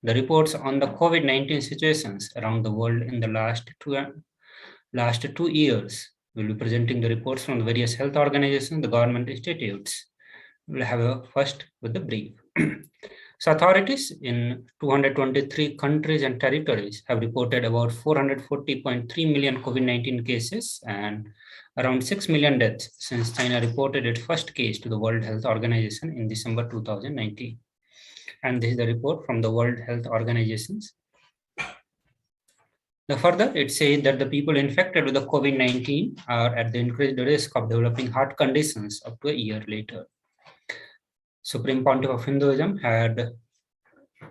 the reports on the COVID-19 situations around the world in the last 2 years. We'll be presenting the reports from the various health organizations, the government institutes. We'll have a first with the brief. So authorities in 223 countries and territories have reported about 440.3 million COVID-19 cases and around 6 million deaths since China reported its first case to the World Health Organization in December 2019. And this is the report from the World Health Organizations. Further, it says that the people infected with the COVID-19 are at the increased risk of developing heart conditions up to a year later. Supreme Pontiff of Hinduism had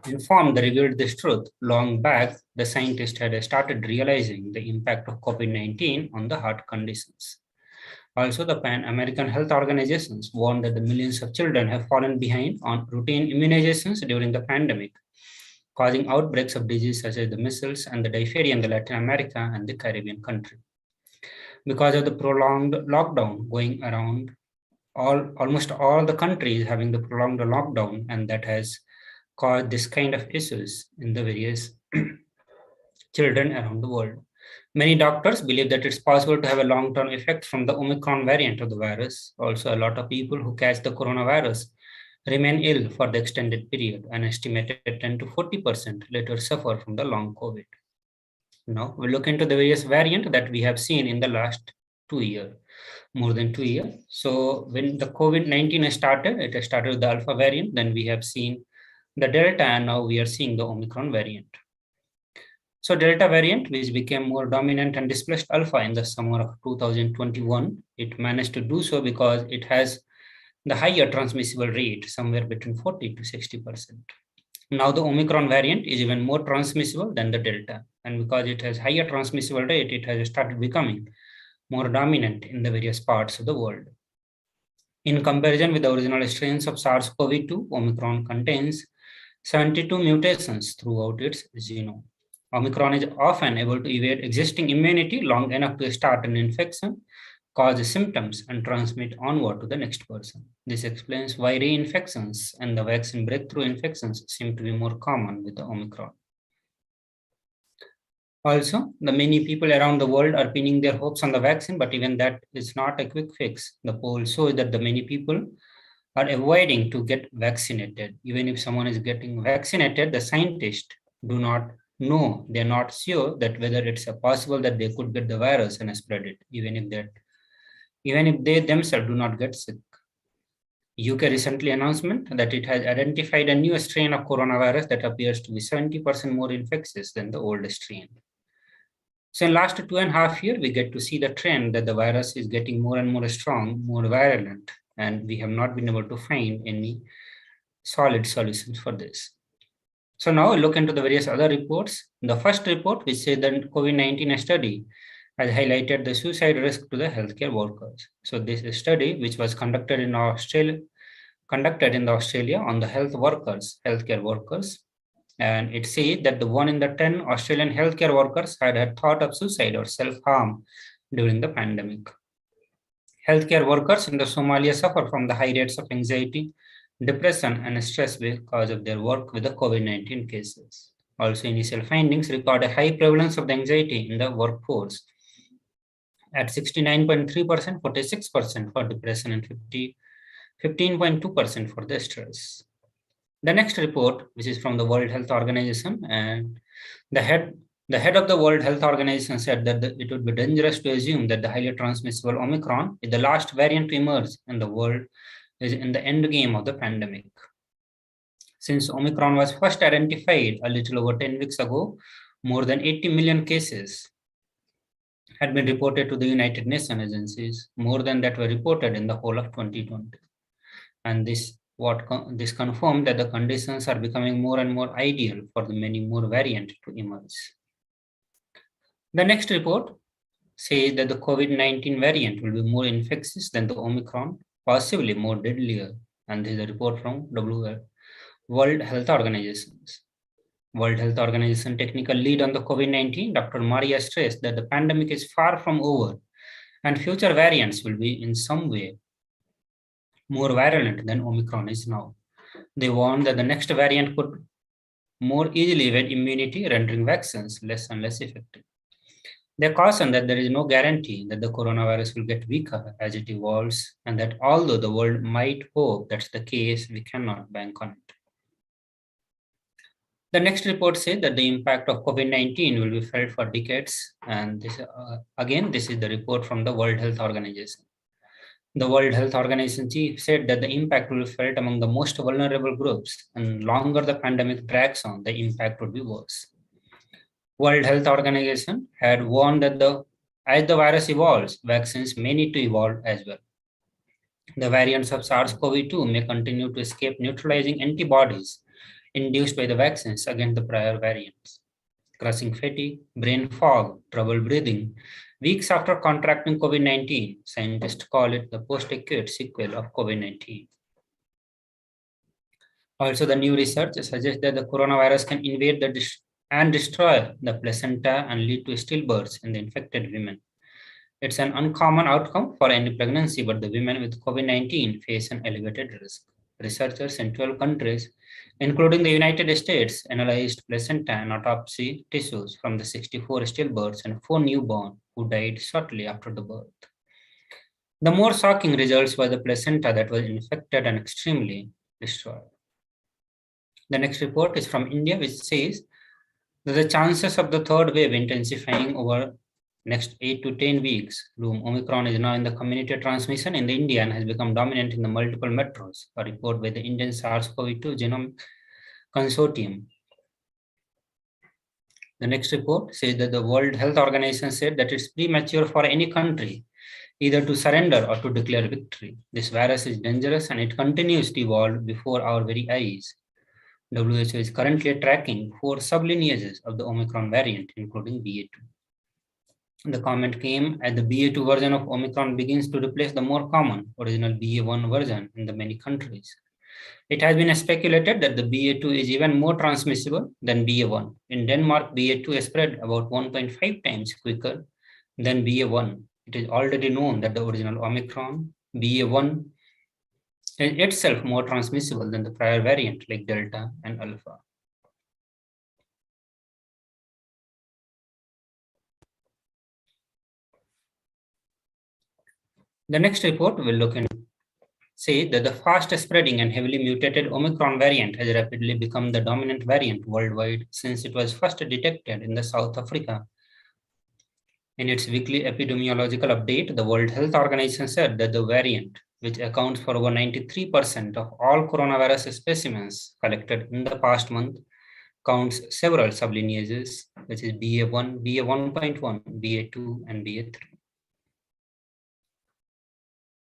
informed, revealed this truth long back. The scientists had started realizing the impact of COVID-19 on the heart conditions. Also, the Pan-American Health Organizations warned that the millions of children have fallen behind on routine immunizations during the pandemic, causing outbreaks of disease such as the measles and the diphtheria in the Latin America and the Caribbean country. Because of the prolonged lockdown going around, almost all the countries having the prolonged lockdown, and that has caused this kind of issues in the various children around the world. Many doctors believe that it's possible to have a long-term effect from the Omicron variant of the virus. Also, a lot of people who catch the coronavirus remain ill for the extended period, and estimated 10 to 40% later suffer from the long COVID. Now, we'll look into the various variants that we have seen in the last 2 years, more than 2 years. So when the COVID-19 started, it started with the Alpha variant, then we have seen the Delta, and now we are seeing the Omicron variant. So Delta variant, which became more dominant and displaced Alpha in the summer of 2021, it managed to do so because it has the higher transmissible rate, somewhere between 40 to 60%. Now the Omicron variant is even more transmissible than the Delta. And because it has higher transmissible rate, it has started becoming more dominant in the various parts of the world. In comparison with the original strains of SARS-CoV-2, Omicron contains 72 mutations throughout its genome. Omicron is often able to evade existing immunity long enough to start an infection, cause symptoms, and transmit onward to the next person. This explains why reinfections and the vaccine breakthrough infections seem to be more common with the Omicron. Also, the many people around the world are pinning their hopes on the vaccine, but even that is not a quick fix. The poll shows that the many people are avoiding to get vaccinated. Even if someone is getting vaccinated, the scientists do not know, they're not sure that whether it's possible that they could get the virus and spread it, even if they themselves do not get sick. UK recently announced that it has identified a new strain of coronavirus that appears to be 70% more infectious than the old strain. So in the last 2.5 years, we get to see the trend that the virus is getting more and more strong, more virulent, and we have not been able to find any solid solutions for this. So now we look into the various other reports. The first report, which says that COVID-19 study has highlighted the suicide risk to the healthcare workers. So this study, which was conducted in Australia on the healthcare workers, and it said that the 1 in 10 Australian healthcare workers had thought of suicide or self-harm during the pandemic. Healthcare workers in the Somalia suffer from the high rates of anxiety, depression, and stress because of their work with the COVID-19 cases. Also, initial findings record a high prevalence of the anxiety in the workforce at 69.3%, 46% for depression, and 15.2% for the stress. The next report, which is from the World Health Organization, and the head of the World Health Organization said that it would be dangerous to assume that the highly transmissible Omicron is the last variant to emerge in the world is in the end game of the pandemic. Since Omicron was first identified a little over 10 weeks ago, more than 80 million cases had been reported to the United Nations agencies, more than that were reported in the whole of 2020. And this confirmed that the conditions are becoming more and more ideal for the many more variants to emerge. The next report says that the COVID-19 variant will be more infectious than the Omicron, possibly more deadlier. And this is a report from World Health Organization. World Health Organization technical lead on the COVID-19, Dr. Maria stressed that the pandemic is far from over and future variants will be in some way more virulent than Omicron is now. They warned that the next variant could more easily when immunity, rendering vaccines less and less effective. They caution that there is no guarantee that the coronavirus will get weaker as it evolves, and that although the world might hope that's the case, we cannot bank on it. The next report says that the impact of COVID-19 will be felt for decades, and this is the report from the World Health Organization. The World Health Organization chief said that the impact will be felt among the most vulnerable groups, and longer the pandemic drags on, the impact would be worse. World Health Organization had warned that as the virus evolves, vaccines may need to evolve as well. The variants of SARS-CoV-2 may continue to escape neutralizing antibodies induced by the vaccines against the prior variants. Crushing fatigue, brain fog, trouble breathing. Weeks after contracting COVID-19, scientists call it the post-acute sequel of COVID-19. Also, the new research suggests that the coronavirus can invade and destroy the placenta and lead to stillbirths in the infected women. It's an uncommon outcome for any pregnancy, but the women with COVID-19 face an elevated risk. Researchers in 12 countries, including the United States, analyzed placenta and autopsy tissues from the 64 stillbirths and 4 newborns who died shortly after the birth. The more shocking results were the placenta that was infected and extremely destroyed. The next report is from India, which says that the chances of the third wave intensifying over next 8 to 10 weeks loom. Omicron is now in the community transmission in India and has become dominant in the multiple metros, a report by the Indian SARS-CoV-2 Genome Consortium. The next report says that the World Health Organization said that it's premature for any country either to surrender or to declare victory. This virus is dangerous and it continues to evolve before our very eyes. WHO is currently tracking 4 sublineages of the Omicron variant, including BA2. The comment came as the BA2 version of Omicron begins to replace the more common original BA1 version in the many countries. It has been speculated that the BA2 is even more transmissible than BA1. In Denmark, BA2 is spread about 1.5 times quicker than BA1. It is already known that the original Omicron, BA1, is itself more transmissible than the prior variant like Delta and Alpha. The next report will look and say that the fast spreading and heavily mutated Omicron variant has rapidly become the dominant variant worldwide since it was first detected in the South Africa. In its weekly epidemiological update, the World Health Organization said that the variant, which accounts for over 93% of all coronavirus specimens collected in the past month, counts several sublineages, which is BA1, BA1.1, BA2, and BA3.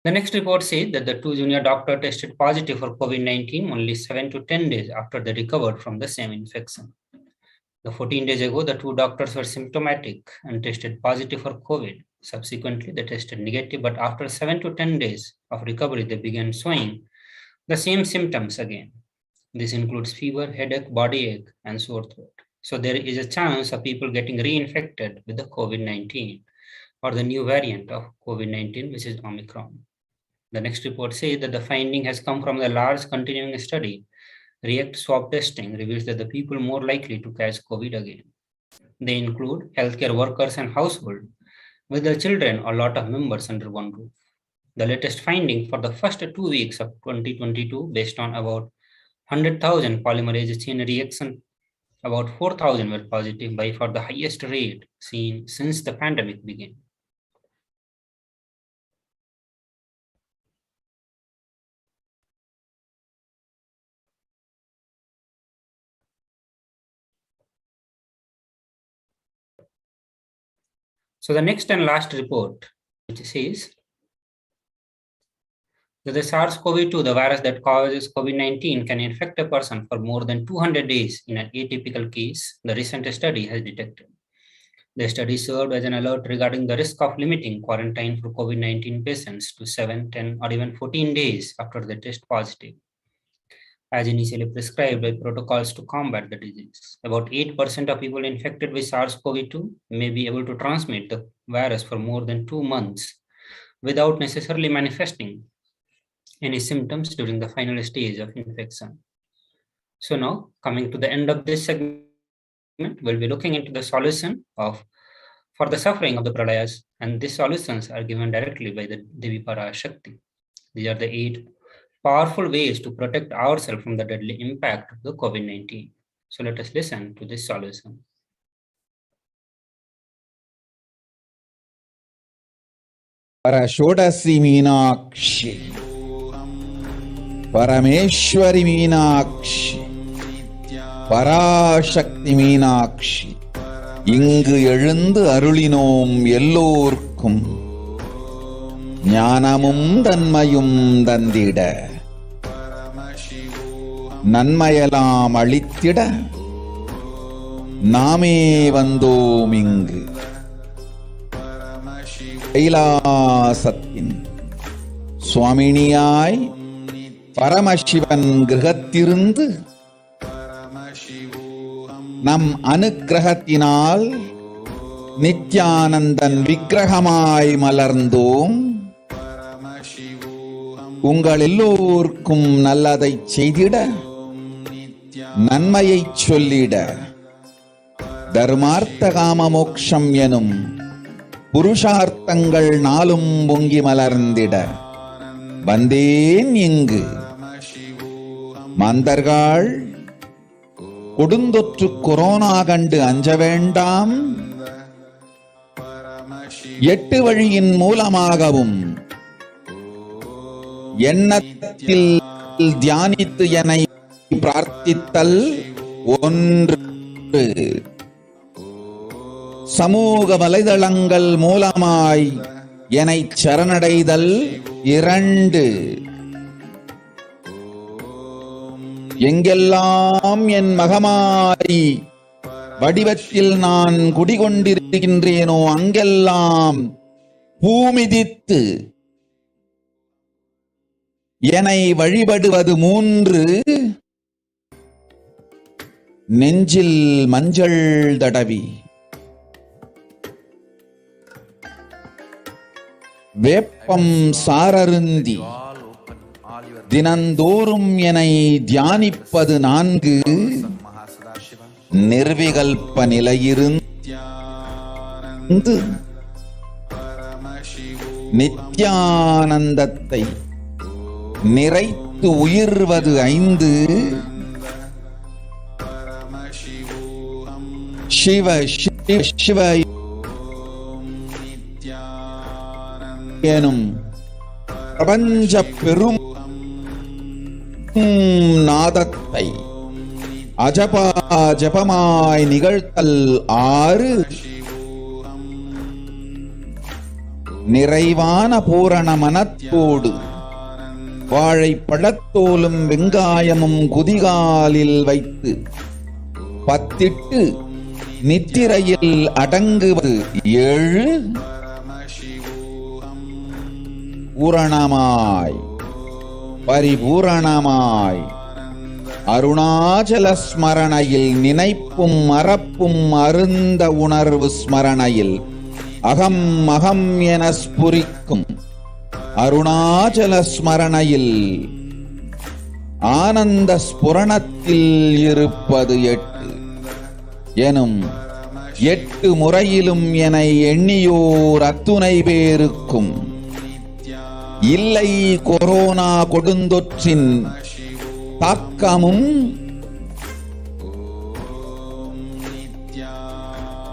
The next report says that the 2 junior doctors tested positive for COVID-19 only 7 to 10 days after they recovered from the same infection. 14 days ago, the 2 doctors were symptomatic and tested positive for COVID. Subsequently, they tested negative, but after 7 to 10 days of recovery, they began showing the same symptoms again. This includes fever, headache, body ache, and sore throat. So there is a chance of people getting reinfected with the COVID-19 or the new variant of COVID-19, which is Omicron. The next report says that the finding has come from the large continuing study. Erect swab testing reveals that the people more likely to catch COVID again. They include healthcare workers and households with their children or a lot of members under one roof. The latest finding for the first 2 weeks of 2022, based on about 100,000 polymerase chain reaction, about 4,000 were positive by far the highest rate seen since the pandemic began. So the next and last report, which says that the SARS-CoV-2, the virus that causes COVID-19, can infect a person for more than 200 days in an atypical case, the recent study has detected. The study served as an alert regarding the risk of limiting quarantine for COVID-19 patients to 7, 10, or even 14 days after they test positive, as initially prescribed by protocols to combat the disease. About 8% of people infected with SARS-CoV-2 may be able to transmit the virus for more than 2 months without necessarily manifesting any symptoms during the final stage of infection. So now, coming to the end of this segment, we'll be looking into the solution for the suffering of the pralayas, and these solutions are given directly by the Devi Parashakti. These are the 8 powerful ways to protect ourselves from the deadly impact of the COVID-19. So let us listen to this solution. Parashodasi Meenakshi, Parameshwari Meenakshi, Parashakti Meenakshi, இங்கு எழுந்து அருளினோம் எல்லோர்க்கும் ஞானமும் தன்மையும் தந்திட நன்மையெல்லாம் அளித்திட நாமே வந்தோம் இங்கு கைலாசத்தின் சுவாமினியாய் பரமசிவன் கிரகத்திருந்து நம் அனுக்கிரகத்தினால் நித்யானந்தன் விக்கிரகமாய் மலர்ந்தோம். உங்கள் எல்லோருக்கும் நல்லதை செய்திட நன்மையை சொல்லிட தர்மார்த்த காம மோக்ஷம் எனும் புருஷார்த்தங்கள் நாளும் பொங்கி மலர்ந்திட வந்தேன் இங்கு. மாந்தர்கள் கொடுந்தொற்று கொரோனா கண்டு அஞ்ச வேண்டாம். 8 வழியின் மூலமாகவும் எண்ணத்தில் தியானித்து என்னை பிரார்த்தித்தல் 1, சமூக வலைதளங்கள் மூலமாய் என்னை சரணடைதல் 2, எங்கெல்லாம் என் மகமாரி வடிவத்தில் நான் குடிகொண்டிருக்கின்றேனோ அங்கெல்லாம் பூமிதித்து என்னை வழிபடுவது 3, நெஞ்சில் மஞ்சள் தடவி வேப்பம் சாரருந்தி தினந்தோறும் என்னை தியானிப்பது 4, நிர்விகல்ப நிலையிருந்து நித்யானந்தத்தை நிறைத்து உயிர்வது 5, சிவ சிவ சிவ எனும் பிரபஞ்ச பெரும் நாதத்தை அஜபா ஜபமாய் நிகழ்த்தல் 6, நிறைவான பூரண மனத்தோடு வாழைப்பழத்தோலும் வெங்காயமும் குதிகாலில் வைத்து பத்திட்டு நித்திரையில் அடங்குவது 7, பூரணமாய் பரிபூரணமாய் அருணாச்சல ஸ்மரணையில் நினைப்பும் மறப்பும் அருந்த உணர்வு ஸ்மரணையில் அகம் அகம் என ஸ்புரிக்கும் அருணாச்சல ஸ்மரணையில் ஆனந்த ஸ்புரணத்தில் இருப்பது 8 எனும் 8 முறையிலும் என எண்ணியோர் அத்துணை பேருக்கும் இல்லை கொரோனா கொடுந்தொற்றின் தாக்கமும்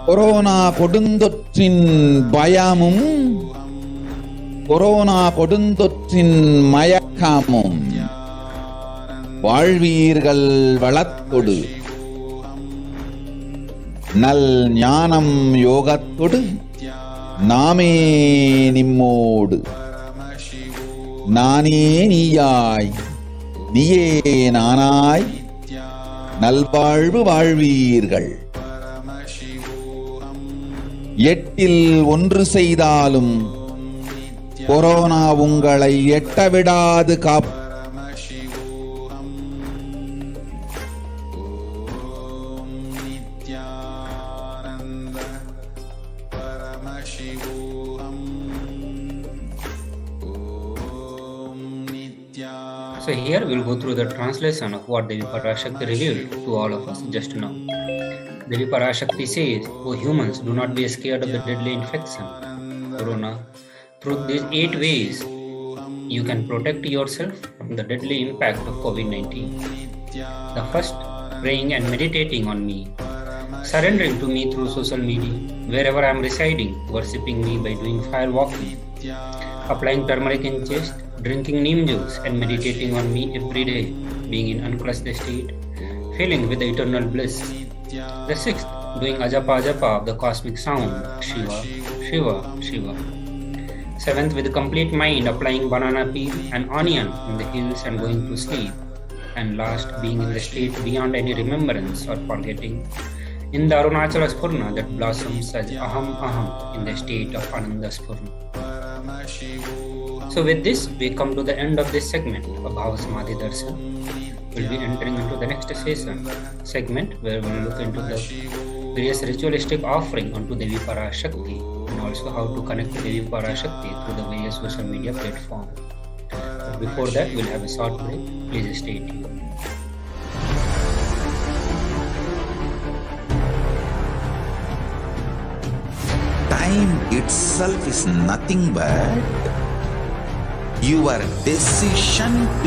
கொரோனா கொடுந்தொற்றின் பயமும் கொரோனா கொடுந்தொற்றின் மயக்கமும் வாழ்வீர்கள் வளத்தொடு நல் ஞானம் யோகத்தொடு நாமே நிம்மோடு நானே நீயாய் நீயே நானாய் நல்வாழ்வு வாழ்வீர்கள். 8இல் 1 செய்தாலும் கொரோனா உங்களை எட்டவிடாது காப்பு. So here we'll go through the translation of what Devi Parashakti revealed to all of us just now. Devi Parashakti says, "O humans, do not be scared of the deadly infection, Corona. Through these 8 ways, you can protect yourself from the deadly impact of COVID-19. The first, praying and meditating on me, surrendering to me through social media, wherever I am residing, worshipping me by doing fire walking, applying turmeric in chest, drinking neem juice and meditating on me every day, being in uncrushed state, filling with eternal bliss. The sixth, doing ajapa of the cosmic sound, Shiva, Shiva, Shiva. Seventh, with complete mind, applying banana peel and onion in the hills and going to sleep. And last, being in the state beyond any remembrance or forgetting, in the Arunachala Spurna that blossoms as Aham Aham in the state of Ananda Spurna." So with this, we come to the end of this segment of Bhava Samadhi Darshan. We'll be entering into the next segment where we'll look into the various ritualistic offering onto Devi Parashakti and also how to connect to Devi Parashakti through the various social media platforms. But before that, we'll have a short break. Please stay tuned. Time itself is nothing but your decision